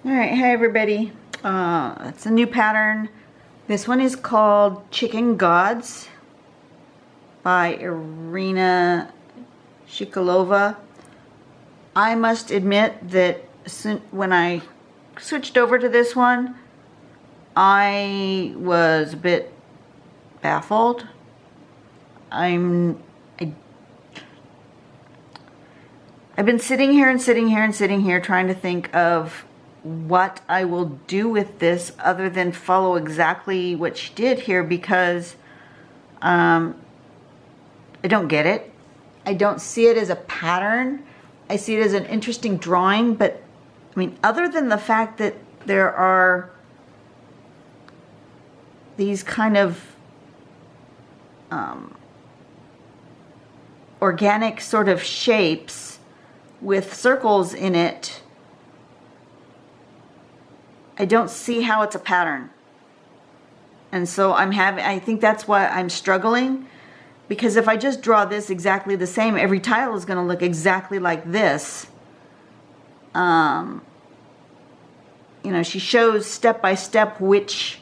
Alright, hi everybody. It's a new pattern. This one is called Chicken Gods by Irina Shikalova. I must admit that when I switched over to this one, I was a bit baffled. I've been sitting here and sitting here and sitting here trying to think of what I will do with this other than follow exactly what she did here, because I don't get it. I don't see it as a pattern. I see it as an interesting drawing, but I mean, other than the fact that there are these kind of organic sort of shapes with circles in it, I don't see how it's a pattern. And so I think that's why I'm struggling, because if I just draw this exactly the same, every tile is going to look exactly like this. You know, she shows step by step which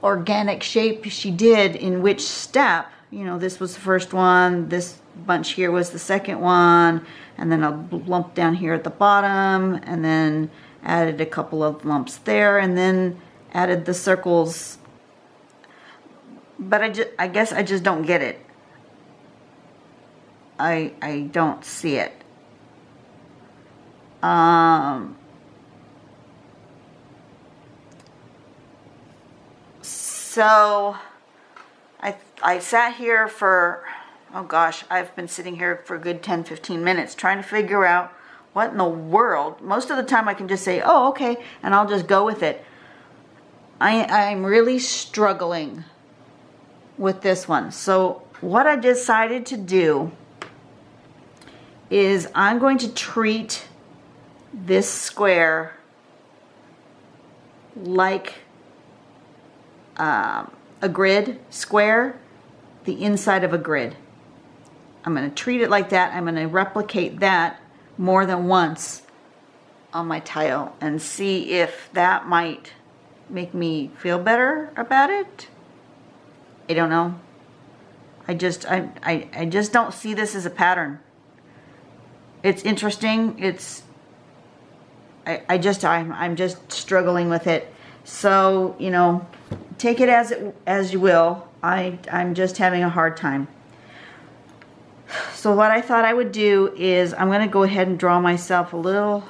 organic shape she did in which step. You know, this was the first one, this bunch here was the second one, and then a lump down here at the bottom, and then added a couple of lumps there, and then added the circles. But I guess I just don't get it. I don't see it. So I sat here for, oh gosh, I've been sitting here for a good 10-15 minutes trying to figure out what in the world. Most of the time I can just say, oh, okay, and I'll just go with it. I'm really struggling with this one. So what I decided to do is I'm going to treat this square like a grid square, the inside of a grid. I'm going to treat it like that. I'm going to replicate that more than once on my tile and see if that might make me feel better about it. I don't know. I just don't see this as a pattern. It's interesting. I'm just struggling with it. So, you know, take it as you will. I'm just having a hard time. So what I thought I would do is I'm going to go ahead and draw myself a little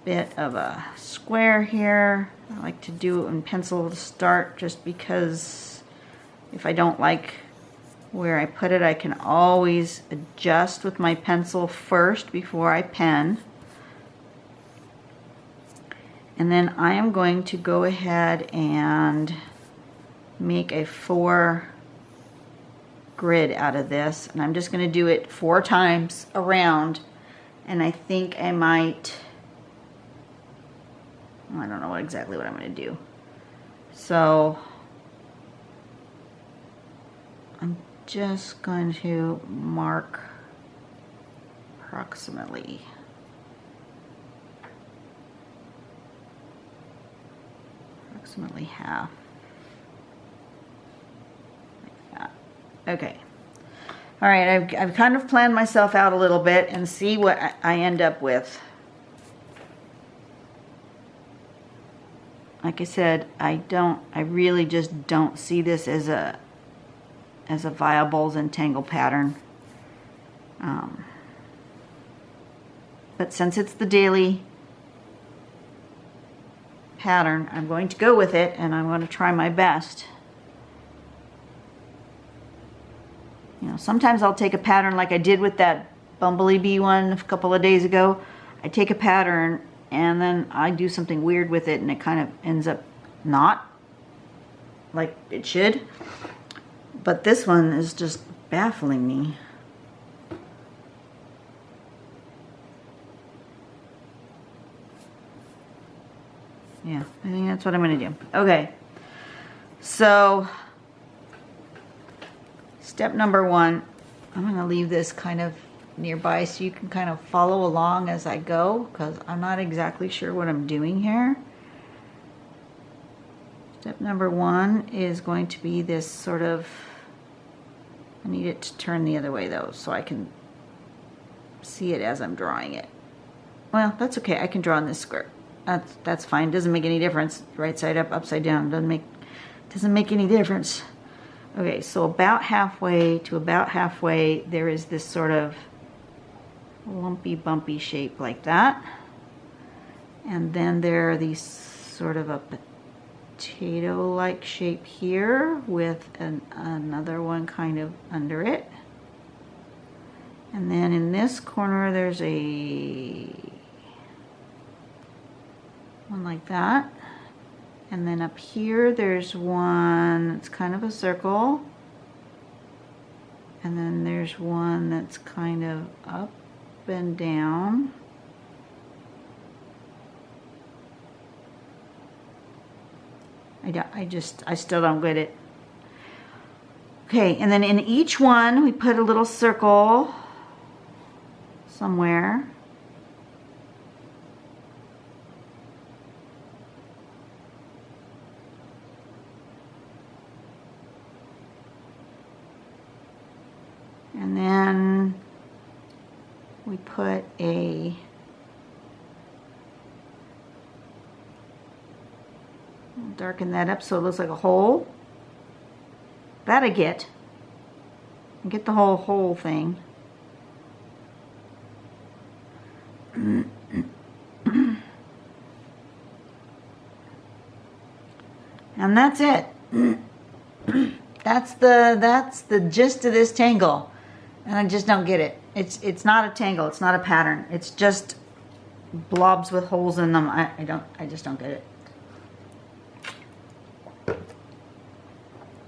bit of a square here. I like to do it in pencil to start, just because if I don't like where I put it, I can always adjust with my pencil first before I pen. And then I am going to go ahead and make a 4 grid out of this, and I'm just going to do it 4 times around, and I think I might, I don't know exactly what I'm going to do. So I'm just going to mark approximately half. Okay. All right, I've kind of planned myself out a little bit and see what I end up with. Like I said, I really just don't see this as a viable zetangle pattern. But since it's the daily pattern, I'm going to go with it, and I'm going to try my best. You know, sometimes I'll take a pattern like I did with that bumblebee bee one a couple of days ago. I take a pattern and then I do something weird with it, and it kind of ends up not like it should. But this one is just baffling me. Yeah, I think that's what I'm going to do. Okay, so step number 1, I'm going to leave this kind of nearby so you can kind of follow along as I go, because I'm not exactly sure what I'm doing here. Step number 1 is going to be this sort of, I need it to turn the other way though so I can see it as I'm drawing it. Well, that's okay, I can draw in this square. That's fine, doesn't make any difference. Right side up, upside down, doesn't make any difference. Okay, so about halfway to about halfway, there is this sort of lumpy, bumpy shape like that. And then there are these sort of a potato-like shape here with another one kind of under it. And then in this corner, there's one like that. And then up here, there's one that's kind of a circle. And then there's one that's kind of up and down. I still don't get it. Okay, and then in each one, we put a little circle somewhere. And then we put darken that up so it looks like a hole. That I get the whole thing. And that's it. That's the gist of this tangle. And I just don't get it. It's not a tangle, it's not a pattern. It's just blobs with holes in them. I just don't get it.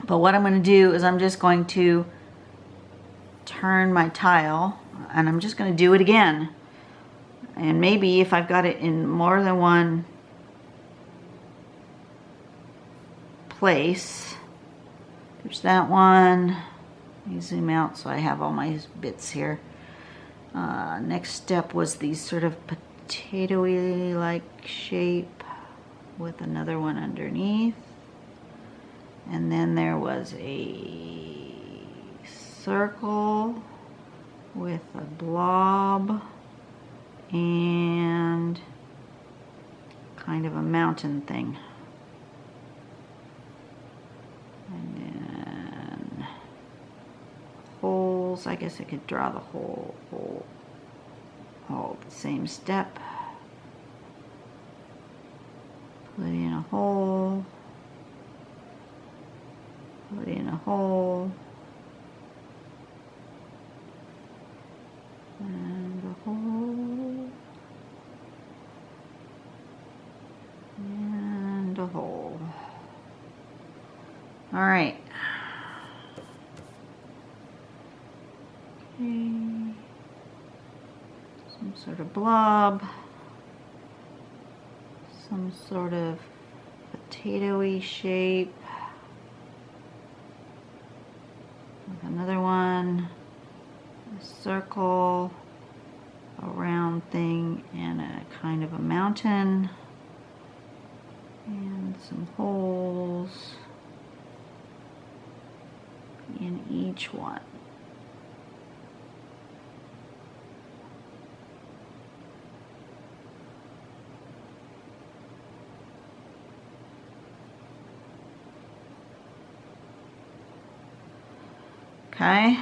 But what I'm going to do is I'm just going to turn my tile, and I'm just going to do it again. And maybe if I've got it in more than one place, there's that one. Let me zoom out so I have all my bits here. Next step was these sort of potato-y like shape with another one underneath. And then there was a circle with a blob and kind of a mountain thing. And then holes. I guess I could draw the whole all the same step. Put in a hole. Put in a hole. And a hole. And a hole. All right. Okay. Some sort of blob. Some sort of potato-y shape. Another one, a circle, a round thing, and a kind of a mountain, and some holes in each one. Okay.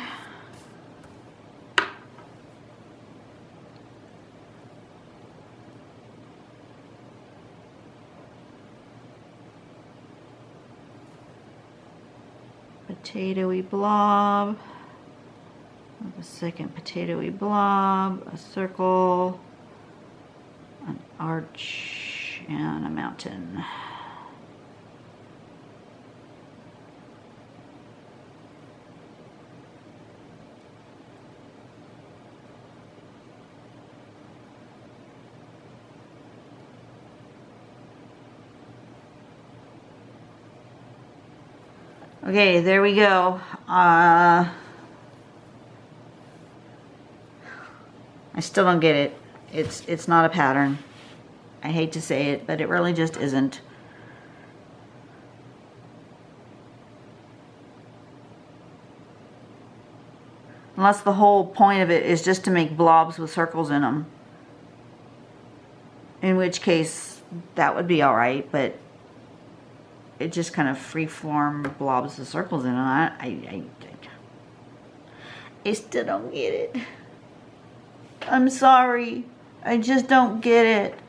Potato-y blob. A second potato-y blob, a circle, an arch, and a mountain. Okay, there we go. I still don't get it. It's not a pattern. I hate to say it, but it really just isn't. Unless the whole point of it is just to make blobs with circles in them. In which case, that would be alright, but it just kind of free-form blobs with circles in them. I still don't get it. I'm sorry. I just don't get it.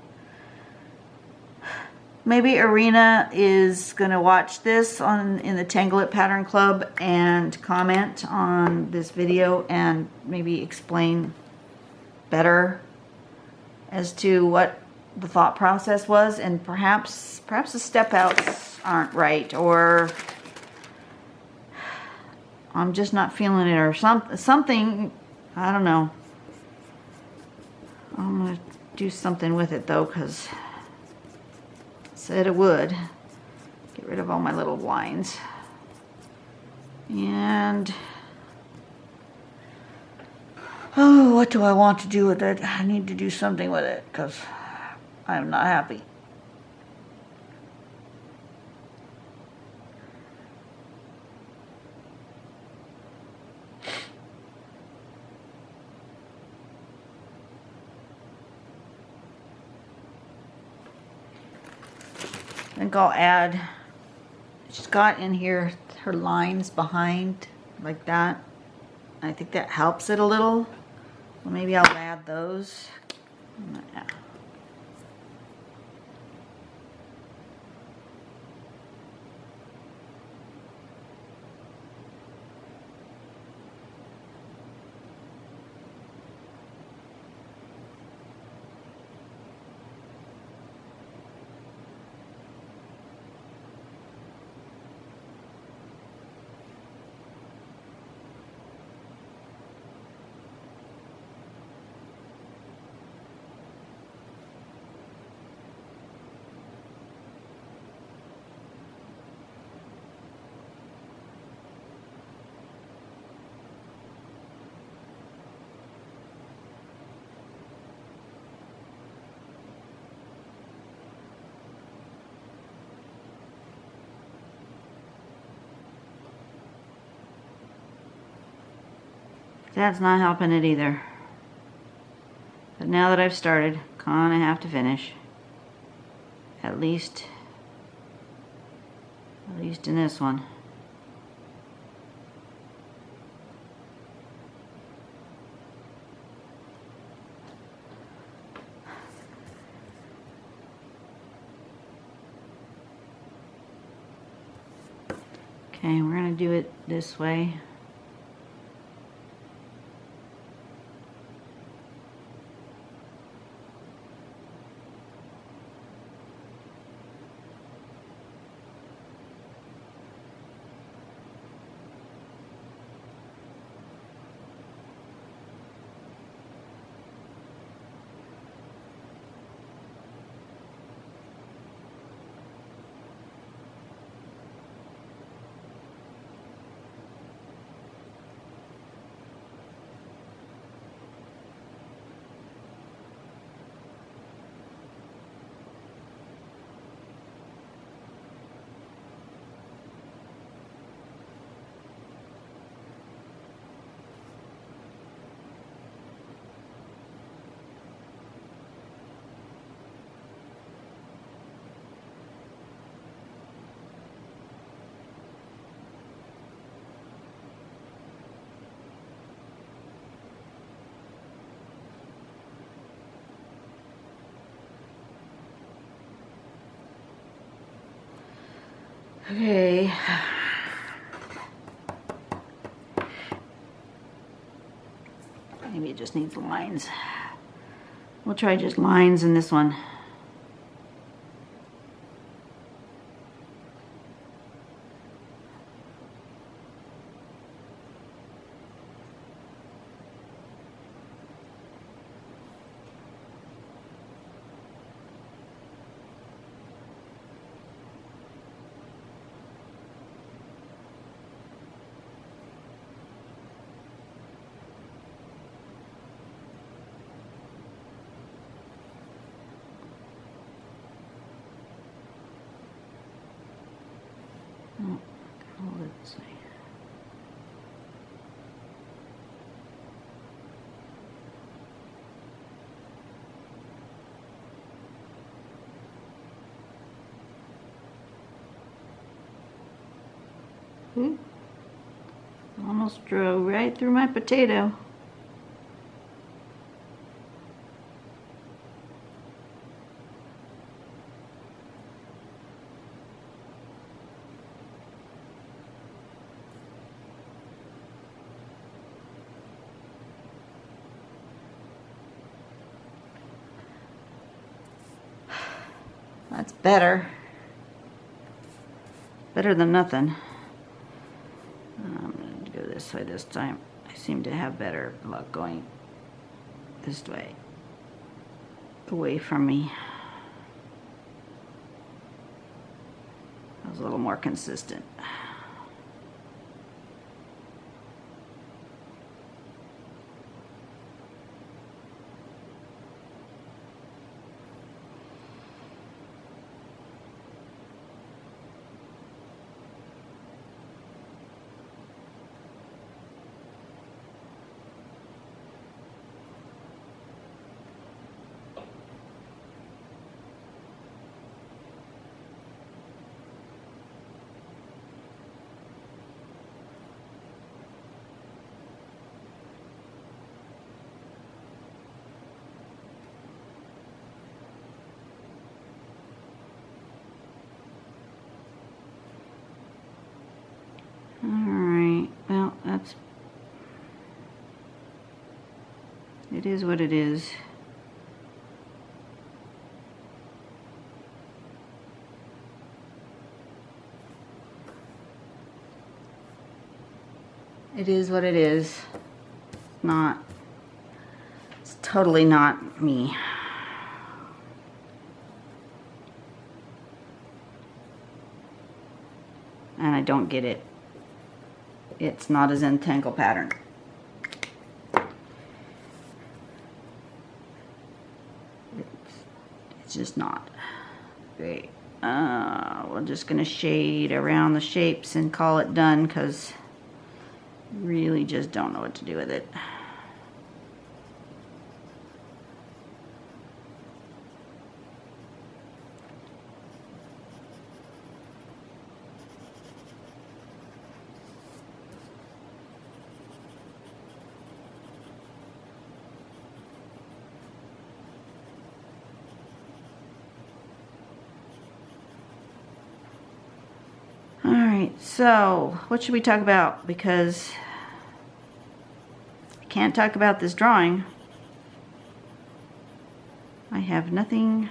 Maybe Arena is going to watch this in the Tangle It Pattern Club and comment on this video and maybe explain better as to what the thought process was, and perhaps the step outs aren't right, or I'm just not feeling it, or something. I don't know. I'm going to do something with it though, because said it would get rid of all my little lines. And oh, what do I want to do with it? I need to do something with it because I'm not happy. I think I'll add, she's got in here her lines behind like that. I think that helps it a little. Well, maybe I'll add those. Yeah. That's not helping it either. But now that I've started, kind of have to finish. At least in this one. Okay, we're going to do it this way. Okay. Maybe it just needs lines. We'll try just lines in this one. Ooh. Almost drove right through my potato. That's better. Better than nothing. I'm going to go this way this time. I seem to have better luck going this way. Away from me. That was a little more consistent. Alright, well, it is what it is. It is what it is. It's totally not me. And I don't get it. It's not a zetangle pattern. It's just not. Great. We're just gonna shade around the shapes and call it done because really just don't know what to do with it. Alright, so what should we talk about? Because I can't talk about this drawing. I have nothing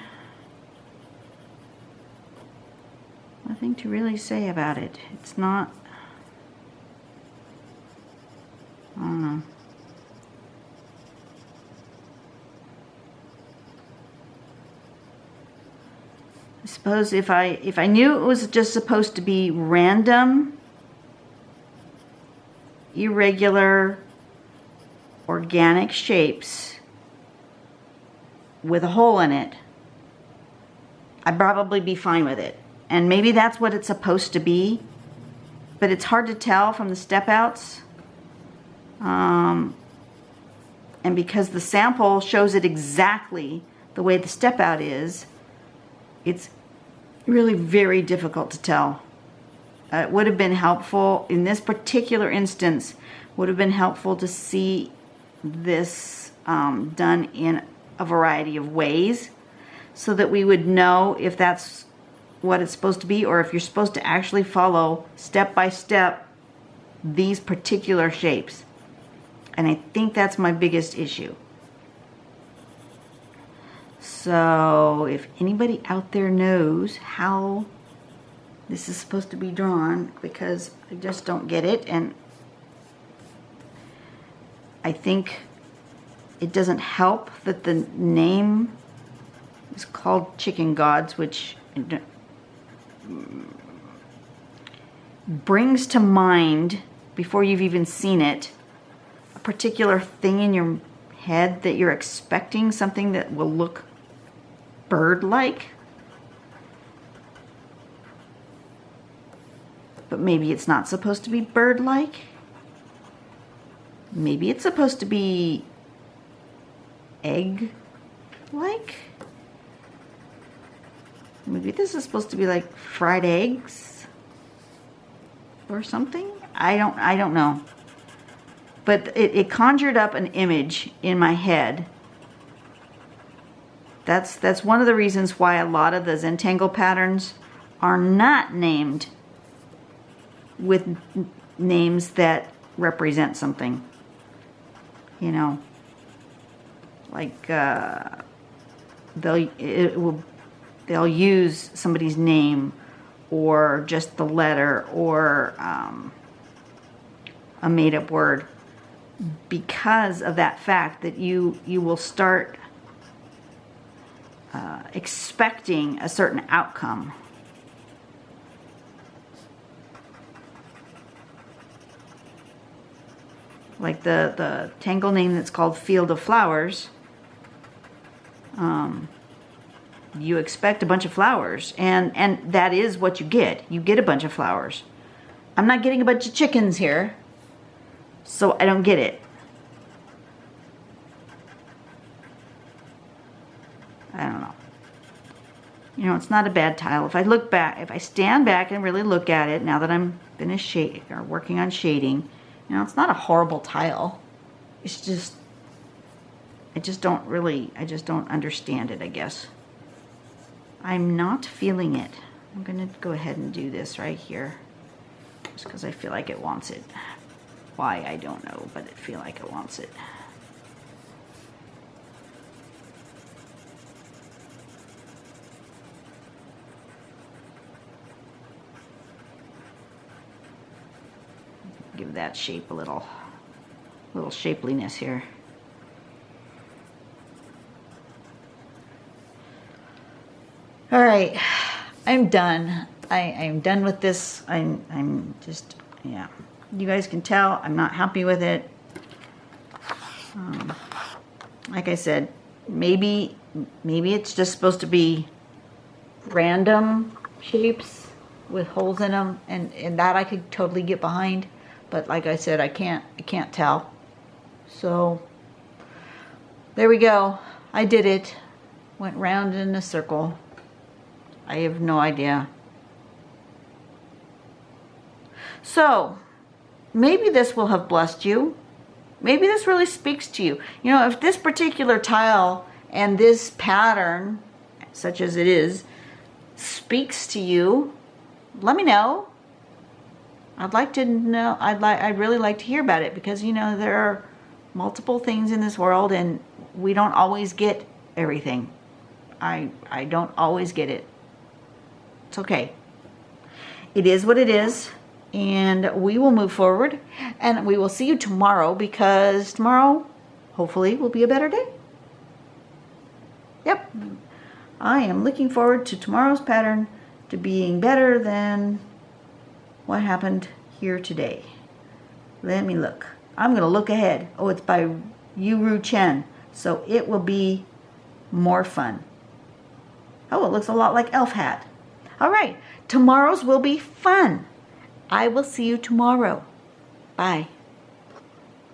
to really say about it. It's not, I don't know. I suppose if I knew it was just supposed to be random, irregular, organic shapes with a hole in it, I'd probably be fine with it. And maybe that's what it's supposed to be, but it's hard to tell from the step outs. And because the sample shows it exactly the way the step out is, it's really very difficult to tell. It would have been helpful, in this particular instance, would have been helpful to see this done in a variety of ways so that we would know if that's what it's supposed to be or if you're supposed to actually follow step by step these particular shapes. And I think that's my biggest issue. So if anybody out there knows how this is supposed to be drawn, because I just don't get it, and I think it doesn't help that the name is called Chicken Gods, which brings to mind, before you've even seen it, a particular thing in your head that you're expecting, something that will look bird-like. But maybe it's not supposed to be bird-like. Maybe it's supposed to be egg-like. Maybe this is supposed to be like fried eggs. or something. I don't know. But it conjured up an image in my head. That's one of the reasons why a lot of the zetangle patterns are not named with names that represent something. You know, like they'll use somebody's name or just the letter or a made-up word because of that fact that you will start expecting a certain outcome. Like the tangle name that's called Field of Flowers. You expect a bunch of flowers, and that is what you get. You get a bunch of flowers. I'm not getting a bunch of chickens here, so I don't get it. I don't know. You know, it's not a bad tile. If I look back, if I stand back and really look at it, now that I'm finished working on shading, you know, it's not a horrible tile. It's just, I just don't understand it, I guess. I'm not feeling it. I'm gonna go ahead and do this right here, just because I feel like it wants it. Why, I don't know, but I feel like it wants it. Give that shape a little shapeliness here. All right, I'm done. I'm done with this. I'm just, yeah. You guys can tell I'm not happy with it. Like I said, maybe it's just supposed to be random shapes with holes in them, and that I could totally get behind. But like I said, I can't tell. So there we go. I did it. Went round in a circle. I have no idea. So maybe this will have blessed you. Maybe this really speaks to you. You know, if this particular tile and this pattern, such as it is, speaks to you, let me know. I'd like to know. I'd really like to hear about it, because you know there are multiple things in this world and we don't always get everything. I don't always get it. It's okay. It is what it is, and we will move forward, and we will see you tomorrow, because tomorrow hopefully will be a better day. Yep. I am looking forward to tomorrow's pattern to being better than what happened here today. Let me look. I'm going to look ahead. Oh, it's by Yuru Chen, so it will be more fun. Oh, it looks a lot like Elf Hat. All right, tomorrow's will be fun. I will see you tomorrow. Bye.